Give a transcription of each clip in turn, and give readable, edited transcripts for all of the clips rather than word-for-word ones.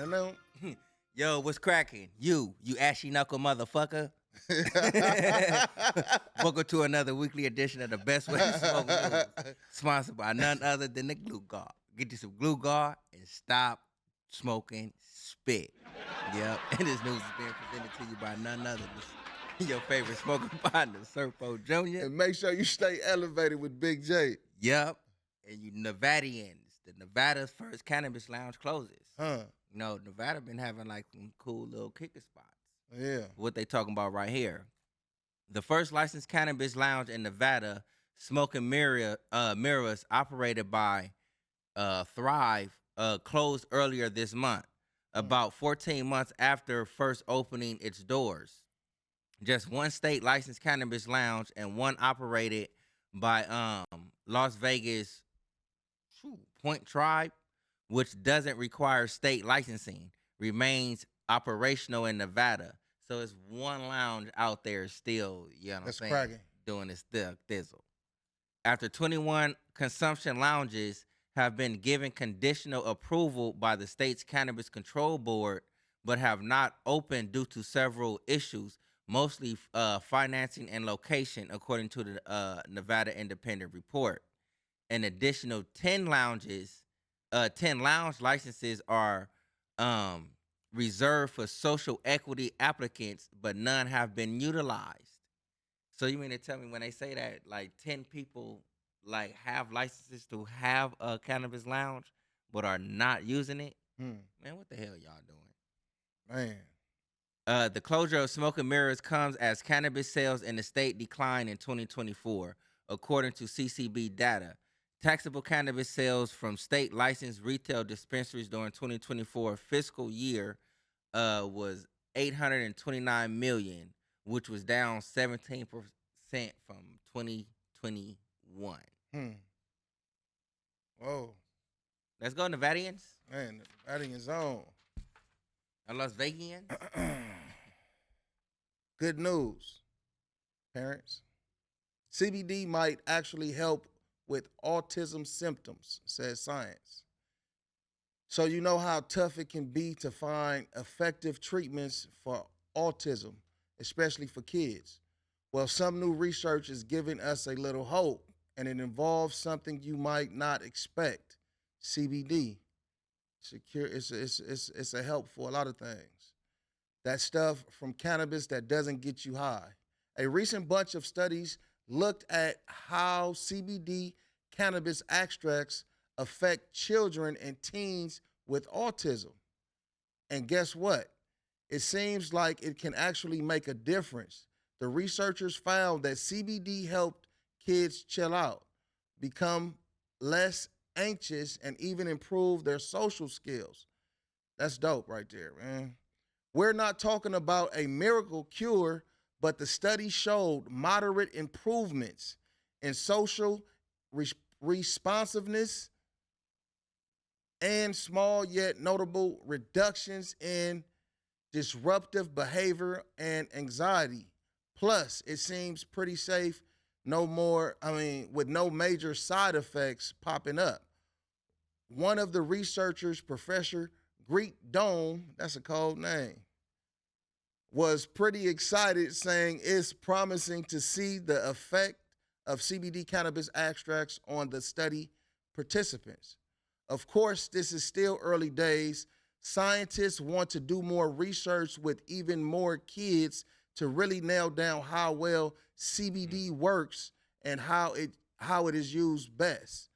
know. Yo, what's cracking? You ashy knuckle motherfucker. Welcome to another weekly edition of the Best Way to Smoke News, sponsored by none other than the Glue Guard. Get you some Glue Guard and stop smoking spit. Yep, and this news is being presented to you by none other than your favorite smoking partner, Serpo Jr. And make sure you stay elevated with Big J. Yep, and you Nevadians, the Nevada's first cannabis lounge closes. Huh. You know, Nevada been having like some cool little kicker spots. Yeah. What they talking about right here. The first licensed cannabis lounge in Nevada, Smoking Mirea, Mirrors, operated by Thrive, closed earlier this month, about 14 months after first opening its doors. Just one state licensed cannabis lounge and one operated by Las Vegas Point Tribe, which doesn't require state licensing, remains operational in Nevada. So it's one lounge out there still, you know what I'm That's saying, cracking. doing its thizzle. After 21 consumption lounges have been given conditional approval by the state's Cannabis Control Board, but have not opened due to several issues, mostly financing and location, according to the Nevada Independent Report. An additional 10 lounge licenses are reserved for social equity applicants, but none have been utilized. So you mean to tell me when they say that like 10 people like have licenses to have a cannabis lounge but are not using it? Man, what the hell y'all doing? Man. The closure of Smoking Mirrors comes as cannabis sales in the state declined in 2024, according to CCB data. Taxable cannabis sales from state licensed retail dispensaries during 2024 fiscal year was 829 million, which was down 17% from 2021. Whoa. Let's go, Nevadians. Man, adding his own. And Las Vegians. Good news, parents. CBD might actually help with autism symptoms, says science. So you know how tough it can be to find effective treatments for autism, especially for kids. Well, some new research is giving us a little hope, and it involves something you might not expect: CBD. It's a help for a lot of things. That stuff from cannabis that doesn't get you high. A recent bunch of studies looked at how CBD cannabis extracts affect children and teens with autism. And guess what? It seems like it can actually make a difference. The researchers found that CBD helped kids chill out, become less anxious, and even improve their social skills. That's dope right there, man. We're not talking about a miracle cure, but the study showed moderate improvements in social responsiveness and small yet notable reductions in disruptive behavior and anxiety. Plus, it seems pretty safe, with no major side effects popping up. One of the researchers, Professor Greek Dome, that's a cold name, was pretty excited, saying it's promising to see the effect of CBD cannabis extracts on the study participants. Of course, this is still early days. Scientists want to do more research with even more kids to really nail down how well CBD works and how it is used best.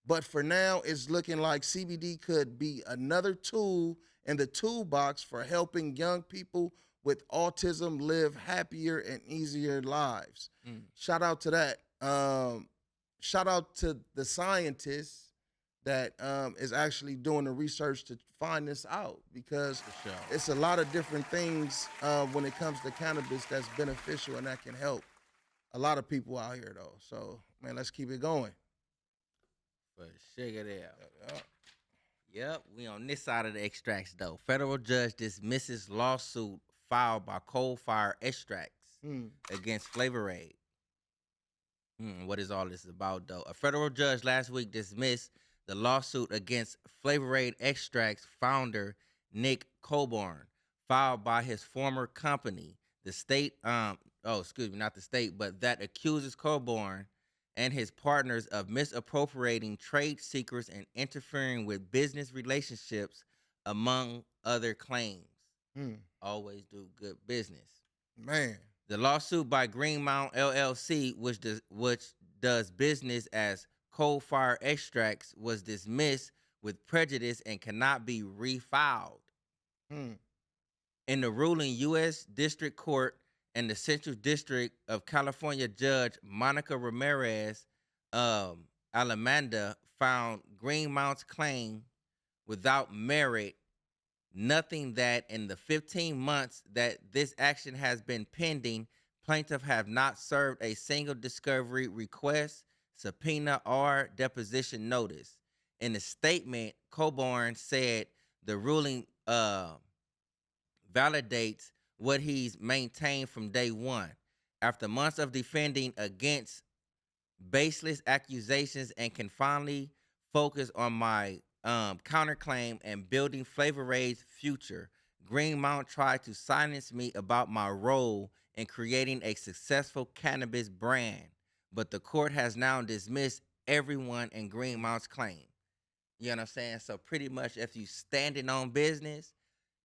But for now, it's looking like CBD could be another tool in the toolbox for helping young people with autism live happier and easier lives. Shout out to that. Shout out to the scientists that is actually doing the research to find this out, because it's a lot of different things when it comes to cannabis that's beneficial and that can help a lot of people out here, though. So, man, let's keep it going. But sugar there. Yep, we on this side of the extracts, though. Federal judge dismisses lawsuit filed by Coal Fire Extracts against Flavor Aid. What is all this about, though? A federal judge last week dismissed the lawsuit against Flavor Aid Extracts founder Nick Coburn, filed by his former company. The state, excuse me, not the state, but that accuses Coburn and his partners of misappropriating trade secrets and interfering with business relationships, among other claims. Hmm. Always do good business. Man. The lawsuit by Greenmount LLC, which does business as Coal Fire Extracts, was dismissed with prejudice and cannot be refiled. Hmm. In the ruling, U.S. District Court and the Central District of California Judge Monica Ramirez Alamanda found Greenmount's claim without merit, nothing that in the 15 months that this action has been pending, plaintiffs have not served a single discovery request, subpoena, or deposition notice. In a statement, Coburn said the ruling validates what he's maintained from day one. After months of defending against baseless accusations and can finally focus on my counterclaim and building Flavor Aid's future. Greenmount tried to silence me about my role in creating a successful cannabis brand, but the court has now dismissed everyone in Greenmount's claim. You know what I'm saying? So pretty much if you standing on business,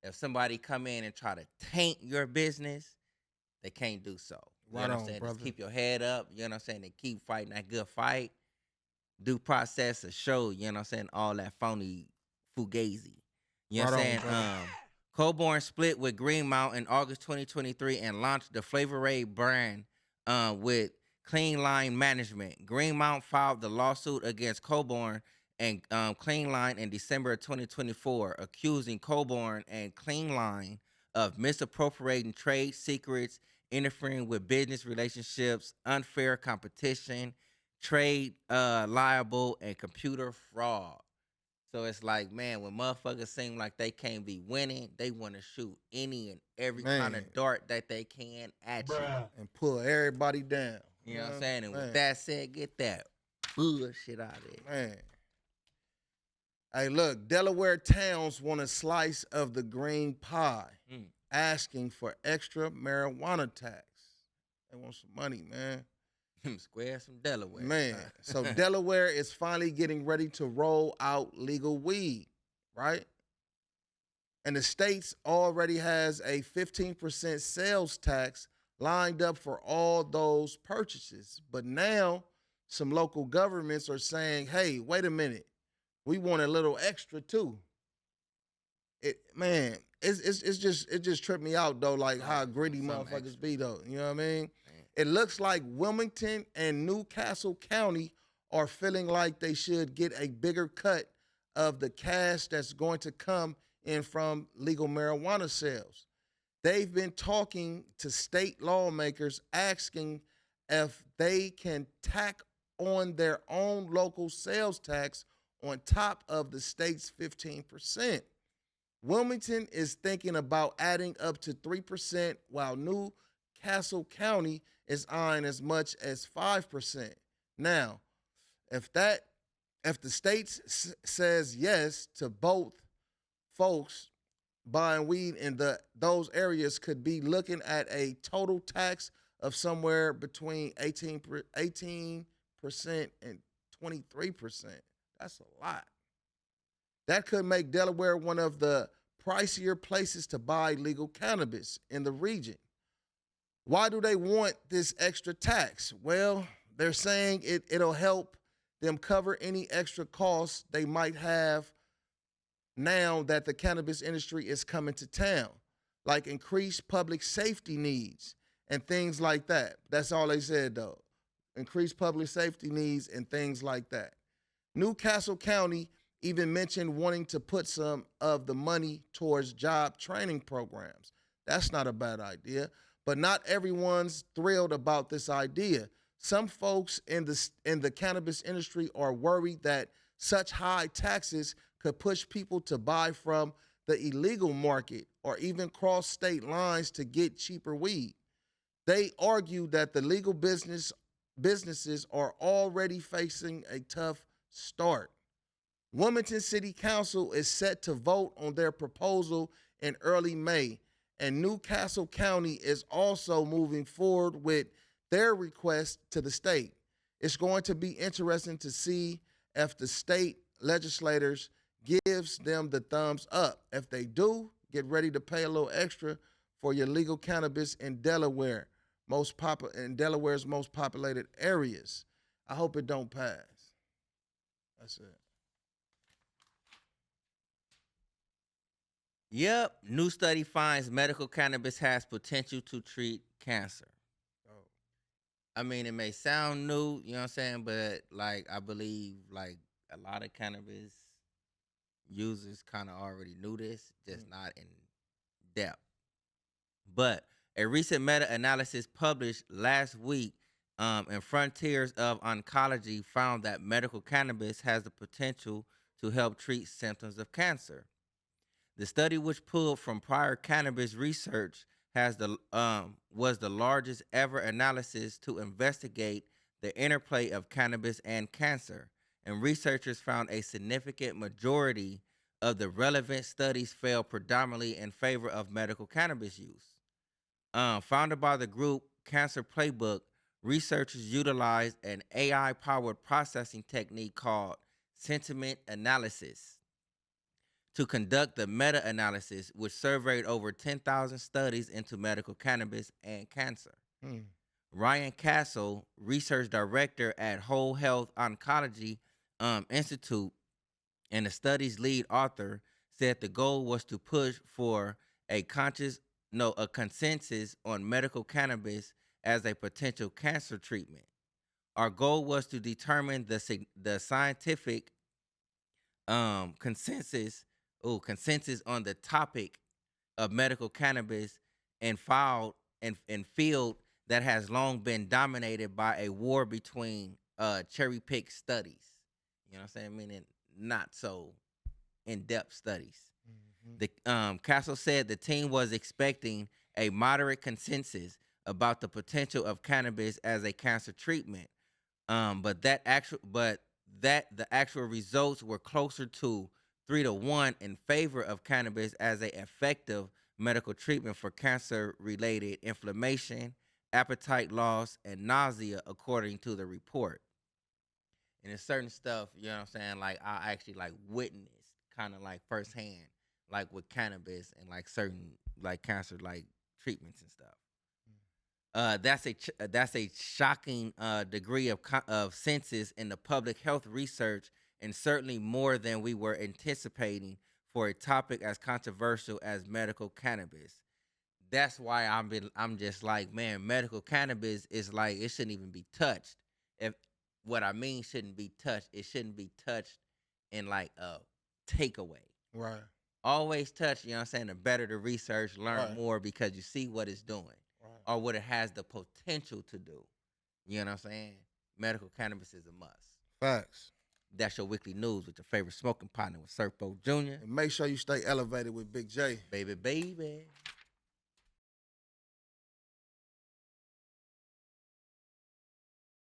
if somebody come in and try to taint your business, they can't do so. You Right know what I'm on, saying? brother. Just keep your head up. You know what I'm saying? And keep fighting that good fight. Due process to show, you know what I'm saying, all that phony fugazi. You know Right what I'm on, saying? brother. Coburn split with Greenmount in August 2023 and launched the Flavor Aid brand with Clean Line Management. Greenmount filed the lawsuit against Coburn and Clean Line in December of 2024, accusing Coburn and Clean Line of misappropriating trade secrets, interfering with business relationships, unfair competition, trade liable, and computer fraud. So it's like, man, when motherfuckers seem like they can't be winning, they want to shoot any and every kind Man. of dart that they can at you. And pull everybody down. You know what I'm saying? And Man. with that said, get that bullshit out of there. Man. Hey, look, Delaware towns want a slice of the green pie, asking for extra marijuana tax. They want some money, man. Squares from Delaware. Man, so Delaware is finally getting ready to roll out legal weed, right? And the states already has a 15% sales tax lined up for all those purchases. But now some local governments are saying, hey, wait a minute, we want a little extra too. It just tripped me out though, like how greedy motherfuckers extra. be though. You know what I mean? It looks like Wilmington and Newcastle County are feeling like they should get a bigger cut of the cash that's going to come in from legal marijuana sales. They've been talking to state lawmakers asking if they can tack on their own local sales tax on top of the state's 15%. Wilmington is thinking about adding up to 3%, while Newcastle County is eyeing as much as 5%. Now, if the state says yes to both, folks buying weed in those areas could be looking at a total tax of somewhere between 18% and 23%. That's a lot. That could make Delaware one of the pricier places to buy legal cannabis in the region. Why do they want this extra tax? Well, they're saying it'll help them cover any extra costs they might have now that the cannabis industry is coming to town, like increased public safety needs and things like that. That's all they said, though. Increased public safety needs and things like that. Newcastle County even mentioned wanting to put some of the money towards job training programs. That's not a bad idea, but not everyone's thrilled about this idea. Some folks in the cannabis industry are worried that such high taxes could push people to buy from the illegal market or even cross state lines to get cheaper weed. They argue that the legal businesses are already facing a tough start. Wilmington City Council is set to vote on their proposal in early May, and Newcastle County is also moving forward with their request to the state. It's going to be interesting to see if the state legislators gives them the thumbs up. If they do, get ready to pay a little extra for your legal cannabis in Delaware, in Delaware's most populated areas. I hope it don't pass. That's it. Yep. New study finds medical cannabis has potential to treat cancer. Oh. I mean, it may sound new, you know what I'm saying, but like I believe like a lot of cannabis users kind of already knew this, just not in depth. But a recent meta-analysis published last week in Frontiers of Oncology found that medical cannabis has the potential to help treat symptoms of cancer. The study, which pulled from prior cannabis research, was the largest ever analysis to investigate the interplay of cannabis and cancer, and researchers found a significant majority of the relevant studies fell predominantly in favor of medical cannabis use. Founded by the group Cancer Playbook, researchers utilized an AI-powered processing technique called sentiment analysis to conduct the meta-analysis, which surveyed over 10,000 studies into medical cannabis and cancer. Ryan Castle, research director at Whole Health Oncology Institute and the study's lead author, said the goal was to push for a consensus on medical cannabis as a potential cancer treatment. Our goal was to determine the scientific consensus on the topic of medical cannabis and field that has long been dominated by a war between cherry pick studies. You know what I'm saying? Meaning not so in-depth studies. The Castle said the team was expecting a moderate consensus about the potential of cannabis as a cancer treatment, but the actual results were closer to 3-1 in favor of cannabis as a effective medical treatment for cancer-related inflammation, appetite loss, and nausea, according to the report. And there's certain stuff, you know what I'm saying, like I actually like witnessed kind of like firsthand, like with cannabis and like certain like cancer like treatments and stuff. That's a shocking degree of census in the public health research, and certainly more than we were anticipating for a topic as controversial as medical cannabis. That's why I'm just like, man, medical cannabis is like it shouldn't even be touched. If what I mean shouldn't be touched, it shouldn't be touched in like a takeaway. Right. Always touch, you know what I'm saying, the better the research, learn Right. more because you see what it's doing Right. or what it has the potential to do. You know what I'm saying? Medical cannabis is a must. Facts. That's your weekly news with your favorite smoking partner with Surfbo Jr. And make sure you stay elevated with Big J. Baby.